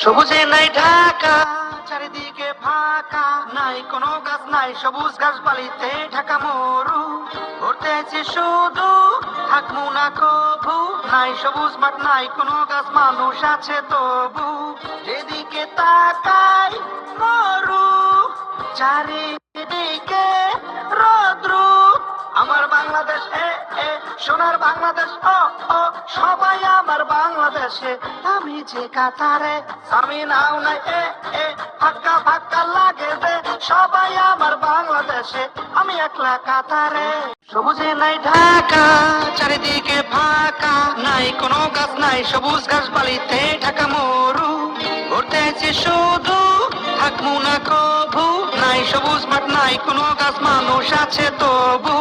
সবুজে নাই ঢাকা, চারিদিকে ফাঁকা, নাই কোনো গাছ, নাই সবুজ গাছ বালিতে ঢাকা মরু। ঘুরতেছি শুধু, থাকবো না কভু, নাই সবুজ মাঠ, নাই কোনো গাছ, মানুষ আছে তবু। যেদিকে তাকাই মরু, চারিদিকে রৌদ্রু। আমার বাংলাদেশ সোনার বাংলাদেশ, ও ও সবাই আমার বাংলাদেশে, আমি যে কাতারে। আমি নাও নাই ফাঁকা ফাঁকা লাগে যে, সবাই আমার বাংলাদেশে, আমি একলা কাতারে। সবুজে নাই ঢাকা, চারিদিকে ফাঁকা, নাই কোনো গাছ, নাই সবুজ গাছ বালিতে ঢাকা মরু। ঘুরতেছি শুধু, থাকবো না কভু, নাই সবুজ মাঠ, নাই কোনো গাছ, মানুষ আছে তবু।